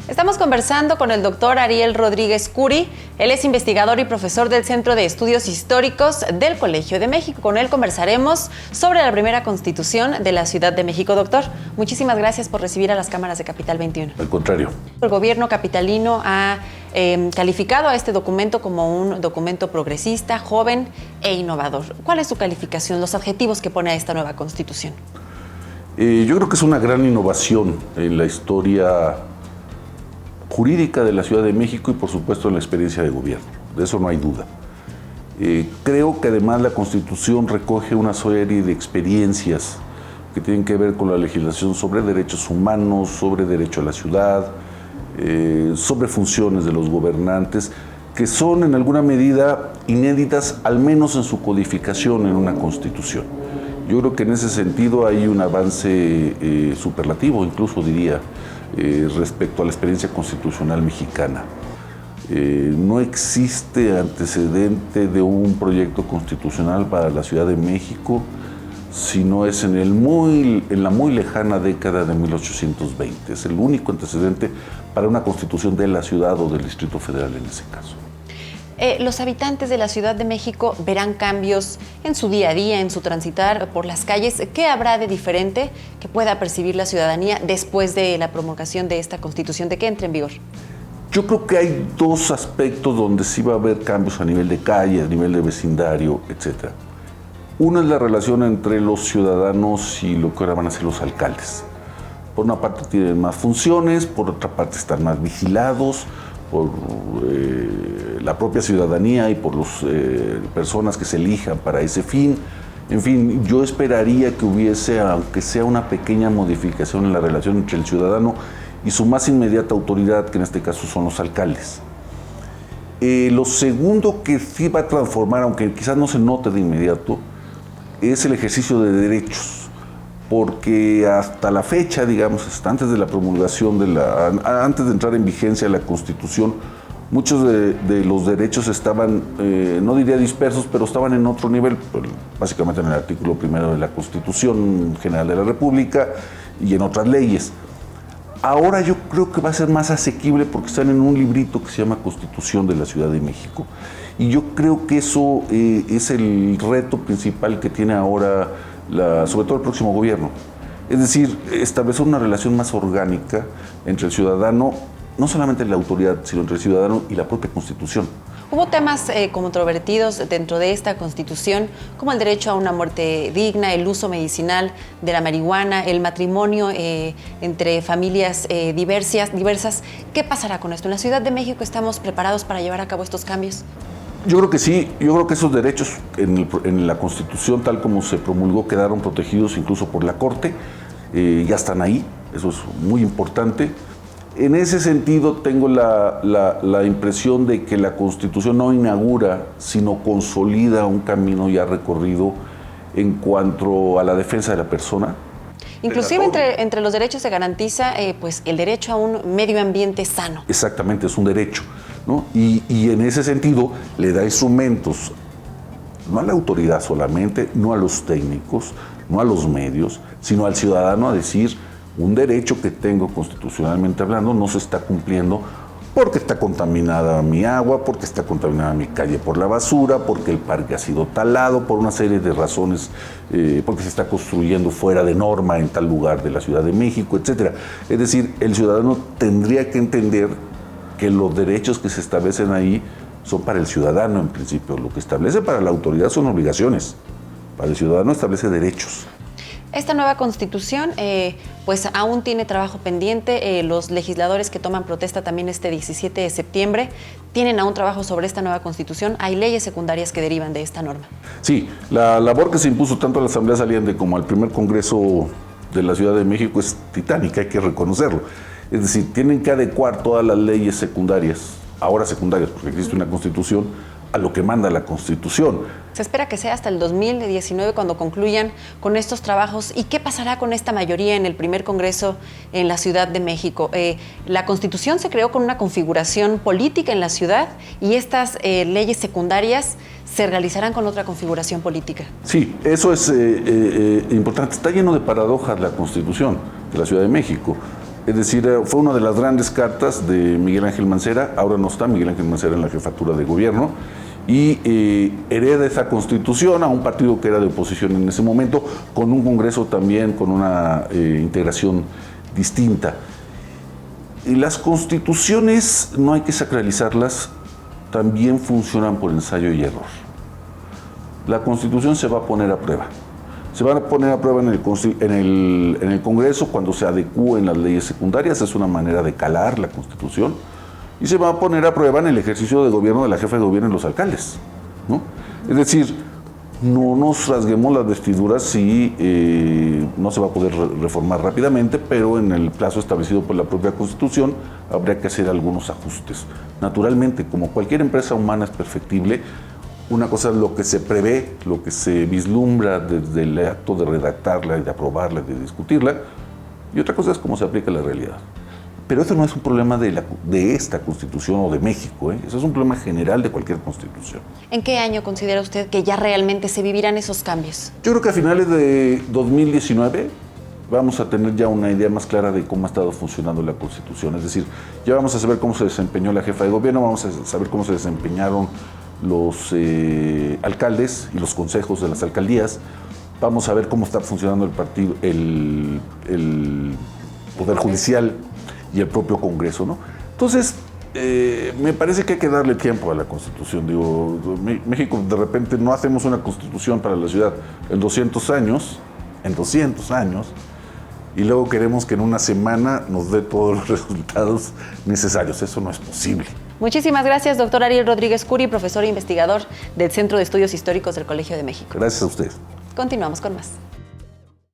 Estamos conversando con el doctor Ariel Rodríguez Curi. Él es investigador y profesor del Centro de Estudios Históricos del Colegio de México. Con él conversaremos sobre la primera Constitución de la Ciudad de México. Doctor, muchísimas gracias por recibir a las cámaras de Capital 21. Al contrario. El gobierno capitalino ha calificado a este documento como un documento progresista, joven e innovador. ¿Cuál es su calificación, los adjetivos que pone a esta nueva Constitución? Yo creo que es una gran innovación en la historia jurídica de la Ciudad de México y por supuesto en la experiencia de gobierno, de eso no hay duda. Creo que además la Constitución recoge una serie de experiencias que tienen que ver con la legislación sobre derechos humanos, sobre derecho a la ciudad, sobre funciones de los gobernantes, que son en alguna medida inéditas, al menos en su codificación en una Constitución. Yo creo que en ese sentido hay un avance superlativo, incluso diría, respecto a la experiencia constitucional mexicana. No existe antecedente de un proyecto constitucional para la Ciudad de México, sino es en la muy lejana década de 1820. Es el único antecedente para una constitución de la ciudad o del Distrito Federal en ese caso. Los habitantes de la Ciudad de México verán cambios en su día a día, en su transitar por las calles. ¿Qué habrá de diferente que pueda percibir la ciudadanía después de la promulgación de esta Constitución, de que entre en vigor? Yo creo que hay dos aspectos donde sí va a haber cambios a nivel de calle, a nivel de vecindario, etc. Uno es la relación entre los ciudadanos y lo que ahora van a ser los alcaldes. Por una parte tienen más funciones, por otra parte están más vigilados por la propia ciudadanía y por las personas que se elijan para ese fin. En fin, yo esperaría que hubiese, aunque sea una pequeña modificación en la relación entre el ciudadano y su más inmediata autoridad, que en este caso son los alcaldes. Lo segundo que sí va a transformar, aunque quizás no se note de inmediato, es el ejercicio de derechos. Porque hasta la fecha, digamos, hasta antes de la promulgación, antes de entrar en vigencia la Constitución, muchos de los derechos estaban, no diría dispersos, pero estaban en otro nivel, básicamente en el artículo 1 de la Constitución General de la República y en otras leyes. Ahora yo creo que va a ser más asequible porque están en un librito que se llama Constitución de la Ciudad de México. Y yo creo que eso es el reto principal que tiene ahora sobre todo el próximo gobierno. Es decir, establecer una relación más orgánica entre el ciudadano, no solamente la autoridad, sino entre el ciudadano y la propia Constitución. Hubo temas controvertidos dentro de esta Constitución, como el derecho a una muerte digna, el uso medicinal de la marihuana, el matrimonio entre familias diversas. ¿Qué pasará con esto? ¿En la Ciudad de México estamos preparados para llevar a cabo estos cambios? Yo creo que sí, yo creo que esos derechos en la Constitución, tal como se promulgó, quedaron protegidos incluso por la Corte, ya están ahí, eso es muy importante. En ese sentido tengo la impresión de que la Constitución no inaugura, sino consolida un camino ya recorrido en cuanto a la defensa de la persona. Inclusive entre los derechos se garantiza pues el derecho a un medio ambiente sano. Exactamente, es un derecho, ¿no? Y en ese sentido le da instrumentos, no a la autoridad solamente, no a los técnicos, no a los medios, sino al ciudadano a decir, un derecho que tengo constitucionalmente hablando no se está cumpliendo porque está contaminada mi agua, porque está contaminada mi calle por la basura, porque el parque ha sido talado, por una serie de razones, porque se está construyendo fuera de norma en tal lugar de la Ciudad de México, etc. Es decir, el ciudadano tendría que entender que los derechos que se establecen ahí son para el ciudadano en principio. Lo que establece para la autoridad son obligaciones, para el ciudadano establece derechos. Esta nueva Constitución pues aún tiene trabajo pendiente. Los legisladores que toman protesta también este 17 de septiembre tienen aún trabajo sobre esta nueva Constitución. Hay leyes secundarias que derivan de esta norma. Sí, la labor que se impuso tanto a la Asamblea Saliente como al primer Congreso de la Ciudad de México es titánica, hay que reconocerlo. Es decir, tienen que adecuar todas las leyes secundarias, ahora secundarias porque existe una Constitución, a lo que manda la Constitución. Se espera que sea hasta el 2019 cuando concluyan con estos trabajos. ¿Y qué pasará con esta mayoría en el primer Congreso en la Ciudad de México? La Constitución se creó con una configuración política en la ciudad y estas leyes secundarias se realizarán con otra configuración política. Sí, eso es importante. Está lleno de paradojas la Constitución de la Ciudad de México. Es decir, fue una de las grandes cartas de Miguel Ángel Mancera. Ahora no está Miguel Ángel Mancera en la jefatura de gobierno, y hereda esa constitución a un partido que era de oposición en ese momento, con un Congreso también con una integración distinta. Y las constituciones no hay que sacralizarlas, también funcionan por ensayo y error. La Constitución se va a poner a prueba. Se van a poner a prueba en el Congreso cuando se adecúen las leyes secundarias, es una manera de calar la Constitución, y se va a poner a prueba en el ejercicio de gobierno de la jefa de gobierno y los alcaldes, ¿no? Es decir, no nos rasguemos las vestiduras si no se va a poder reformar rápidamente, pero en el plazo establecido por la propia Constitución habría que hacer algunos ajustes. Naturalmente, como cualquier empresa humana es perfectible, una cosa es lo que se prevé, lo que se vislumbra desde el acto de redactarla y de aprobarla y de discutirla, y otra cosa es cómo se aplica la realidad. Pero eso no es un problema de esta Constitución o de México, ¿eh? Eso es un problema general de cualquier Constitución. ¿En qué año considera usted que ya realmente se vivirán esos cambios? Yo creo que a finales de 2019 vamos a tener ya una idea más clara de cómo ha estado funcionando la Constitución. Es decir, ya vamos a saber cómo se desempeñó la jefa de gobierno, vamos a saber cómo se desempeñaron los alcaldes y los consejos de las alcaldías, vamos a ver cómo está funcionando el Poder Judicial y el propio Congreso, ¿no? Entonces, me parece que hay que darle tiempo a la Constitución. Digo, México, de repente, no hacemos una Constitución para la ciudad en 200 años, y luego queremos que en una semana nos dé todos los resultados necesarios. Eso no es posible. Muchísimas gracias, doctor Ariel Rodríguez Curi, profesor e investigador del Centro de Estudios Históricos del Colegio de México. Gracias a usted. Continuamos con más.